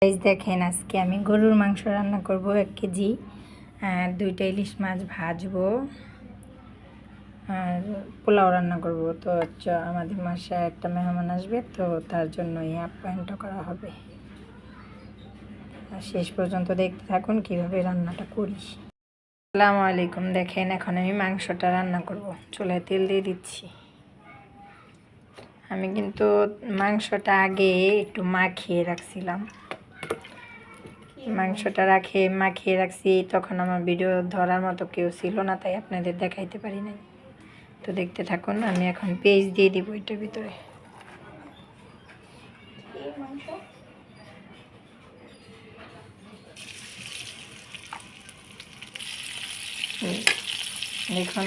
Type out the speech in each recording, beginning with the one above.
Guys দেখেন আজকে আমি গরুর মাংস রান্না করব 1 কেজি আর 2টা ইলিশ মাছ ভাজবো আর পোলাও রান্না করব। তো আমাদের বাসায় একটা মেহমান আসবে, তো তার জন্য এই আপ্যায়নটা করা হবে। আর শেষ পর্যন্ত দেখতে থাকুন কিভাবে রান্নাটা করি। আসসালামু আলাইকুম। দেখেন এখন আমি মাংসটা রান্না করব। চুলায় তেল দিয়ে দিচ্ছি। আমি কিন্তু মাংসটা আগে একটু মাখিয়ে রাখছিলাম। মাংসটা মাখিয়ে রাখছি, তখন আমার ভিডিও ধরার মতো কেউ ছিল না, তাই আপনাদের দেখাইতে পারি নাই। তো দেখতে থাকুন। আমি এখন পেঁয়াজ দিয়ে দিব এটার ভিতরে। দেখুন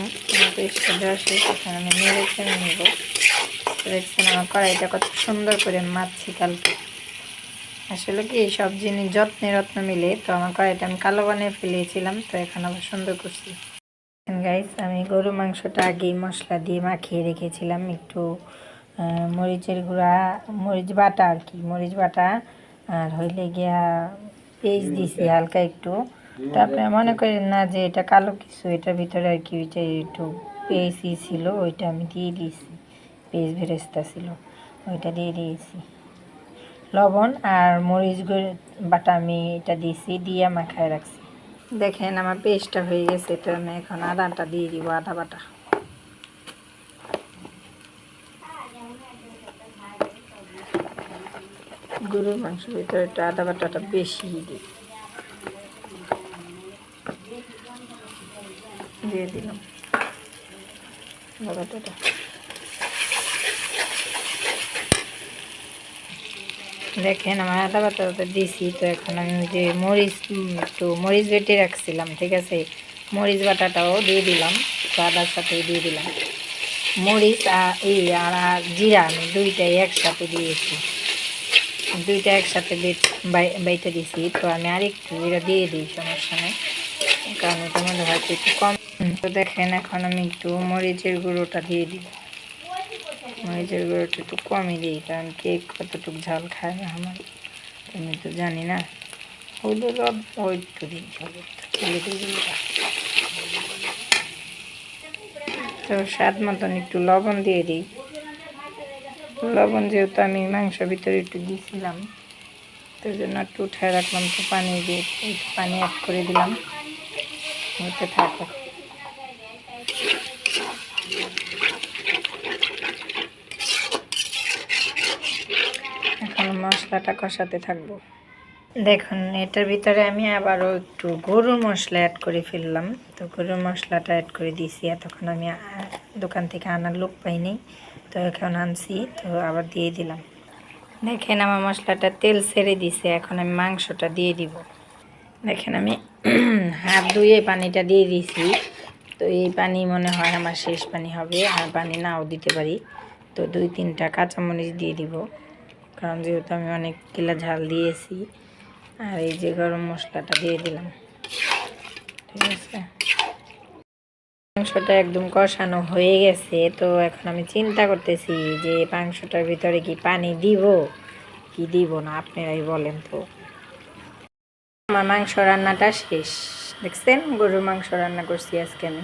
পেঁয়াজটা দেওয়া শেষ। এখন আমি নেড়ে চেড়ে নেব। দেখছেন আমার কড়াইটা কত সুন্দর করে মাছছি কালকে। আসলে কি সব জিনিস যত্নে রত্ন মিলে, তো আমার কড়াইটা আমি কালো বানিয়ে ফেলেছিলাম, তো এখন আবার সুন্দর করছি। গাইস আমি গরু মাংসটা আগেই মশলা দিয়ে মাখিয়ে রেখেছিলাম। একটু মরিচের গুঁড়া, মরিচ বাটা আর কি, মরিচ বাটা আর হইলে গিয়া পেঁয়াজ দিছি হালকা একটু। তো আপনারা মনে করেন না যে এটা কালো কিছু, এটার ভিতরে আর কি ওইটা একটু পেঁয়াজই ছিল, ওইটা আমি দিয়ে দিয়েছি। পেঁয়াজ ভেরেস্তা ছিল, ওইটা দিয়ে দিয়েছি। লবণ আর মরিচ বাটা আমি এটা দিয়েছি, দিয়ে মাখায় রাখছি। দেখেন আমার পেস্টটা হয়ে গেছে, তো আমি এখন আদাটা দিয়ে দিব, আদা বাটা। গরুর মাংসের ভিতরে একটু আদা বাটাটা বেশি দিয়ে দিলাম আদা বাটাটা। দেখেন আমার আদা বাটাটা দিছি, তো এখন আমি যে মরিচ বেটে রাখছিলাম, ঠিক আছে, মরিচ বাটাটাও দিয়ে দিলাম, তো আদার সাথে দিয়ে দিলাম। মরিচ আর জিরা আমি দুইটাই একসাথে দিয়েছি, দুইটা একসাথে বাইতে দিছি। তো আমি আরেকটু জিরা দিয়ে দিই, সমস্যা নেই, কারণ এটার মধ্যে হয়তো একটু কম। তো দেখেন এখন আমি একটু মরিচের গুঁড়োটা দিয়ে দিই। মরিচের গুঁড়োটা একটু কমই দিই, কারণ কে কতটুকু ঝাল খায় না আমার আমি তো জানি না। হলুদ একটু দিই, হলুদের গুঁড়োটা। তো স্বাদ মতন একটু লবণ দিয়ে দিই। লবণ যেহেতু আমি মাংসের ভিতরে একটু দিয়েছিলাম, তো জন্য একটু উঠায় রাখলাম, তো পানি দিয়ে পানি অ্যাড করে দিলাম, হতে থাকো। এখন মশলাটা কষাতে থাকবো। দেখুন এটার ভিতরে আমি আবারও একটু গরুর মশলা অ্যাড করে ফেললাম। তো গরুর মশলাটা অ্যাড করে দিয়েছি। এতক্ষণ আমি দোকান থেকে আনার লোক পাইনি, তো এখন আনছি, তো আবার দিয়ে দিলাম। দেখেন আমার মশলাটা তেল ছেড়ে দিছে। এখন আমি মাংসটা দিয়ে দিব। দেখেন আমি হাত ধুয়ে পানিটা দিয়ে দিয়েছি। তো এই পানি মনে হয় আমার শেষ পানি হবে, আর পানি নাও দিতে পারি। তো 2-3টা কাঁচামরিচ দিয়ে দিব, কারণ যেহেতু আমি অনেক কিলা ঝাল দিয়েছি। আর এই যে গরম মশলাটা দিয়ে দিলাম, ঠিক আছে। মাংসটা একদম কষানো হয়ে গেছে। তো এখন আমি চিন্তা করতেছি যে মাংসটার ভিতরে কি পানি দিব কি দিব না, আপনারাই বলেন। তো আমার মাংস রান্নাটা শেষ। দেখছেন গরুর মাংস রান্না করছি আজকে আমি।